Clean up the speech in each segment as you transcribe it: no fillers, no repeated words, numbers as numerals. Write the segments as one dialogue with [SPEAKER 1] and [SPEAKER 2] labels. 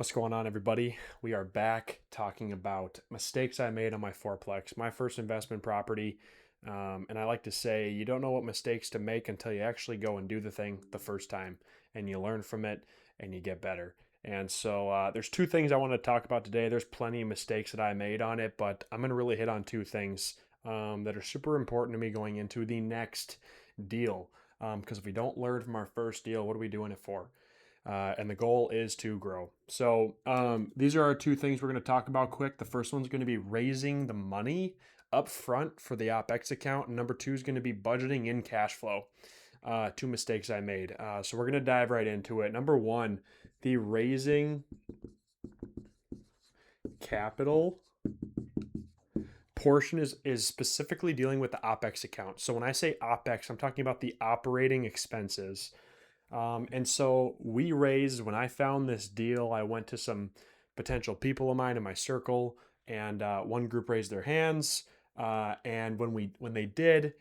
[SPEAKER 1] What's going on, everybody? We are back talking about mistakes I made on my fourplex, my first investment property. And I like to say, you don't know what mistakes to make until you actually go and do the thing the first time, and you learn from it and you get better. And so there's two things I want to talk about today. There's plenty of mistakes that I made on it, but I'm going to really hit on two things that are super important to me going into the next deal. Because if we don't learn from our first deal, what are we doing it for? And the goal is to grow. So these are our two things we're going to talk about quick. The first one's going to be raising the money up front for the OPEX account. And number two is going to be budgeting in cash flow. Two mistakes I made. So we're going to dive right into it. Number one, the raising capital portion is specifically dealing with the OPEX account. So when I say OPEX, I'm talking about the operating expenses. And so we raised, when I found this deal, I went to some potential people of mine in my circle, and one group raised their hands. And when they did,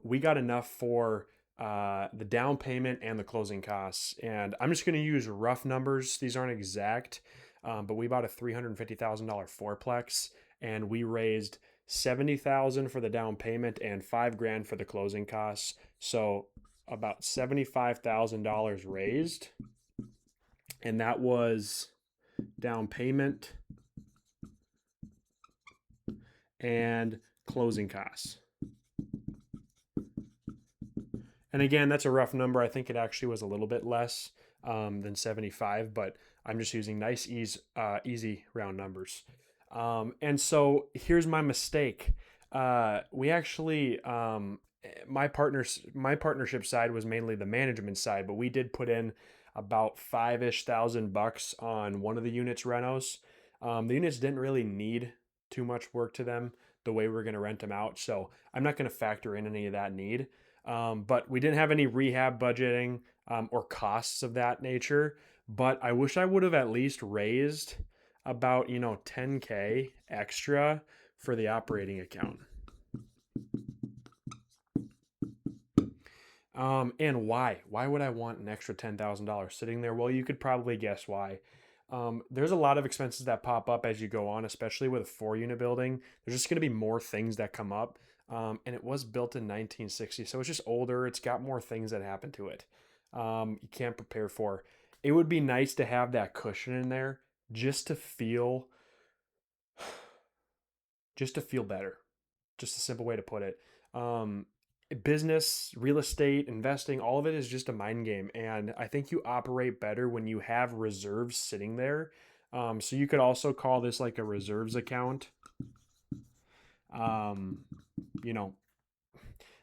[SPEAKER 1] we got enough for the down payment and the closing costs. And I'm just going to use rough numbers. These aren't exact, but we bought a $350,000 fourplex, and we raised 70,000 for the down payment and 5 grand for the closing costs. So about $75,000 raised, and that was down payment and closing costs. And again, that's a rough number. I think it actually was a little bit less than 75, but I'm just using nice, easy round numbers. And so here's my mistake. We actually, my partnership side was mainly the management side, but we did put in about five-ish thousand bucks on one of the units renos. The units didn't really need too much work to them the way we're going to rent them out, so I'm not going to factor in any of that need. But we didn't have any rehab budgeting or costs of that nature. But I wish I would have at least raised about 10K extra for the operating account. And why? Why would I want an extra $10,000 sitting there? Well, you could probably guess why. There's a lot of expenses that pop up as you go on, especially with a 4 unit building. There's just going to be more things that come up. And it was built in 1960, so it's just older. It's got more things that happen to it. You can't prepare for. It would be nice to have that cushion in there just to feel, just to feel better. Just a simple way to put it. Um, Business, real estate, investing, all of it is just a mind game. And I think you operate better when you have reserves sitting there. So you could also call this like a reserves account. Um, you know,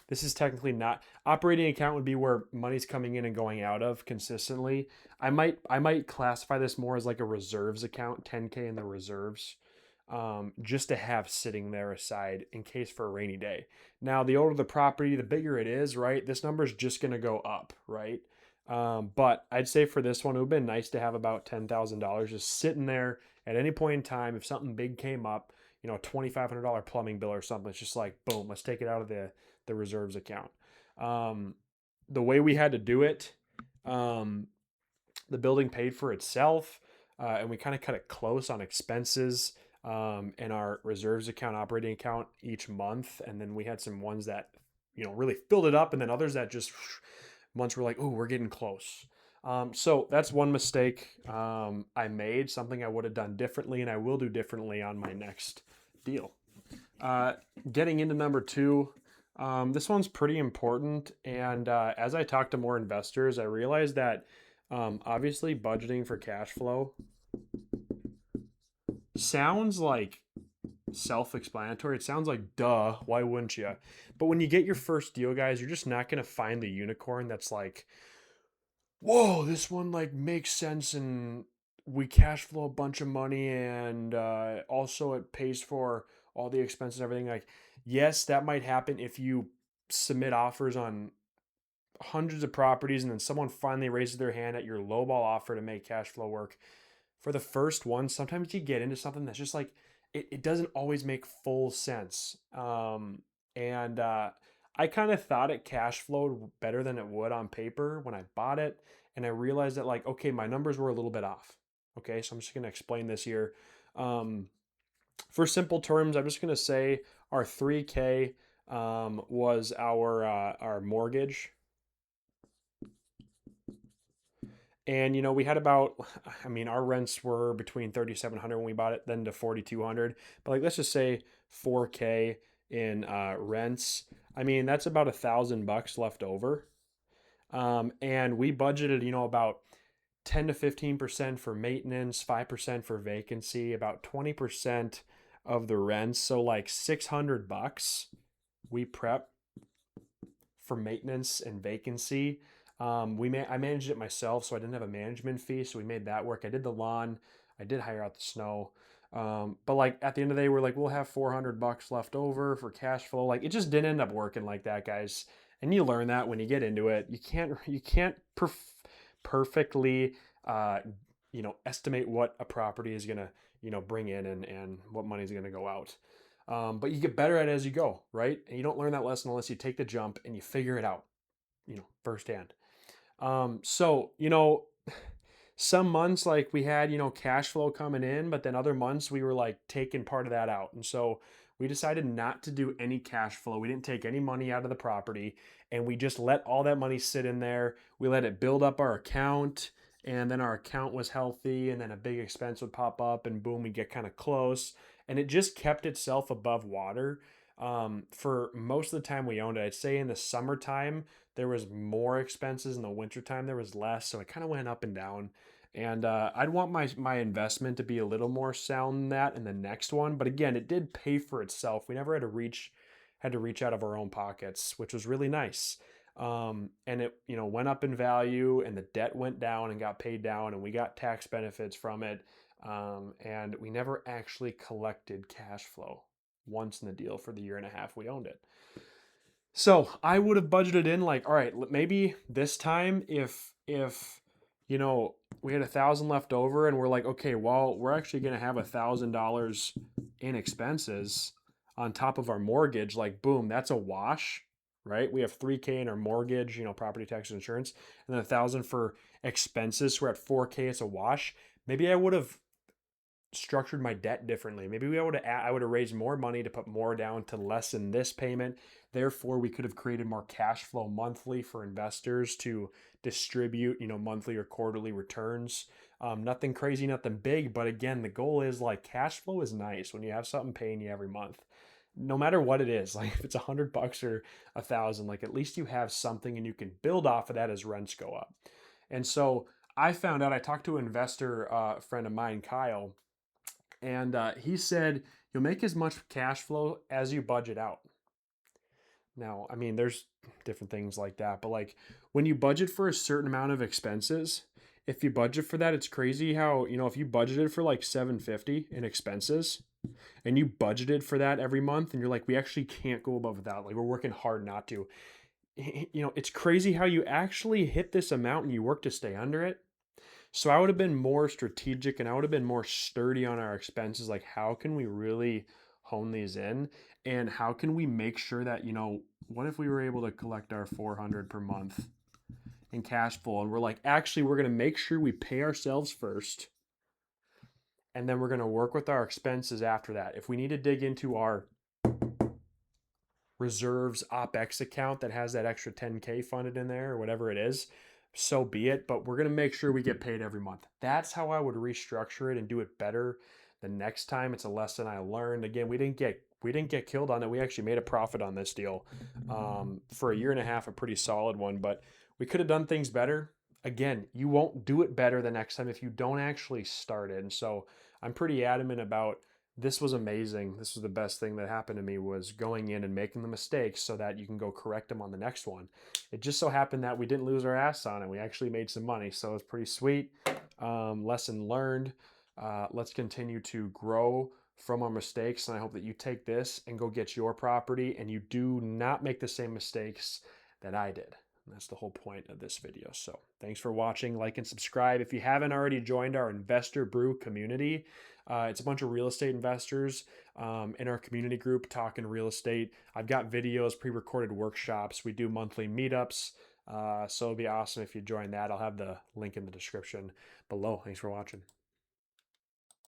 [SPEAKER 1] this is technically not operating account would be where money's coming in and going out of consistently. I might classify this more as like a reserves account, 10K in the reserves, just to have sitting there aside in case for a rainy day. Now, the older the property, the bigger it is, right? This number is just going to go up, right? But I'd say for this one, it would have been nice to have about $10,000 just sitting there at any point in time. If something big came up, $2,500 plumbing bill or something, it's just like, boom, let's take it out of the reserves account. Um, the way we had to do it, um, the building paid for itself, and we kind of cut it close on expenses in our reserves account, operating account each month. And then we had some ones that, really filled it up, and then others that just months were like, oh, we're getting close. So that's one mistake I made, something I would have done differently, and I will do differently on my next deal. Uh, Getting into number two, this one's pretty important. And as I talk to more investors, I realize that obviously budgeting for cash flow sounds like self explanatory. It sounds like, duh, why wouldn't you? But when you get your first deal, guys, you're just not going to find the unicorn that's like, whoa, this one like makes sense and we cash flow a bunch of money and also it pays for all the expenses and everything. Like, yes, that might happen if you submit offers on hundreds of properties and then someone finally raises their hand at your lowball offer to make cash flow work. For the first one, sometimes you get into something that's just like, it doesn't always make full sense. And I kind of thought it cash flowed better than it would on paper when I bought it. And I realized that, like, okay, my numbers were a little bit off. Okay, so I'm just going to explain this here. Um, for simple terms, I'm just going to say our 3K was our mortgage. And we had about, I mean, our rents were between 3,700 when we bought it, then to 4,200. But like, let's just say 4K in rents. I mean, that's about $1,000 left over. And we budgeted, about 10 to 15% for maintenance, 5% for vacancy, about 20% of the rents. So like $600 we prep for maintenance and vacancy. I managed it myself, so I didn't have a management fee, so we made that work. I did the lawn, I did hire out the snow. But like at the end of the day, we're like, we'll have $400 left over for cash flow. Like it just didn't end up working like that, guys. And you learn that when you get into it. You can't perfectly estimate what a property is gonna bring in and what money is gonna go out. But you get better at it as you go, right? And you don't learn that lesson unless you take the jump and you figure it out, firsthand. So, some months like we had, cash flow coming in, but then other months we were like taking part of that out. And so we decided not to do any cash flow. We didn't take any money out of the property and we just let all that money sit in there. We let it build up our account and then our account was healthy and then a big expense would pop up and boom, we get kind of close. And it just kept itself above water for most of the time we owned it. I'd say in the summertime, there was more expenses. In the wintertime, there was less. So it kind of went up and down. And I'd want my investment to be a little more sound than that in the next one. But again, it did pay for itself. We never had to reach out of our own pockets, which was really nice. And it went up in value, and the debt went down and got paid down, and we got tax benefits from it. And we never actually collected cash flow once in the deal for the year and a half we owned it. So I would have budgeted in like, all right, maybe this time if we had 1,000 left over and we're like, okay, well, we're actually gonna have $1,000 in expenses on top of our mortgage, like boom, that's a wash, right? We have 3K in our mortgage, property tax and insurance, and then 1,000 for expenses. So we're at 4K, it's a wash. Maybe I would have structured my debt differently. Maybe I would have raised more money to put more down to lessen this payment. Therefore, we could have created more cash flow monthly for investors to distribute, monthly or quarterly returns. Nothing crazy, nothing big, but again, the goal is like cash flow is nice when you have something paying you every month. No matter what it is, like if it's $100 or 1,000, like at least you have something and you can build off of that as rents go up. And so I found out, I talked to an investor friend of mine, Kyle, and he said you'll make as much cash flow as you budget out. Now, I mean, there's different things like that, but like when you budget for a certain amount of expenses, if you budget for that, it's crazy how, if you budgeted for like 750 in expenses and you budgeted for that every month and you're like, we actually can't go above that. Like we're working hard not to. It's crazy how you actually hit this amount and you work to stay under it. So I would have been more strategic and I would have been more sturdy on our expenses. Like, how can we really hone these in? And how can we make sure that, what if we were able to collect our 400 per month in cash flow? And we're like, actually, we're going to make sure we pay ourselves first. And then we're going to work with our expenses after that. If we need to dig into our reserves OPEX account that has that extra 10K funded in there or whatever it is, so be it. But we're going to make sure we get paid every month. That's how I would restructure it and do it better the next time. It's a lesson I learned. Again, we didn't get killed on it. We actually made a profit on this deal for a year and a half, a pretty solid one. But we could have done things better. Again, you won't do it better the next time if you don't actually start it. And so I'm pretty adamant about this was amazing. This was the best thing that happened to me, was going in and making the mistakes so that you can go correct them on the next one. It just so happened that we didn't lose our ass on it. We actually made some money. So it's pretty sweet. Lesson learned. Let's continue to grow from our mistakes. And I hope that you take this and go get your property and you do not make the same mistakes that I did. And that's the whole point of this video. So thanks for watching. Like and subscribe. If you haven't already joined our Investor Brew community, it's a bunch of real estate investors in our community group talking real estate. I've got videos, pre-recorded workshops. We do monthly meetups. So it'd be awesome if you join that. I'll have the link in the description below. Thanks for watching.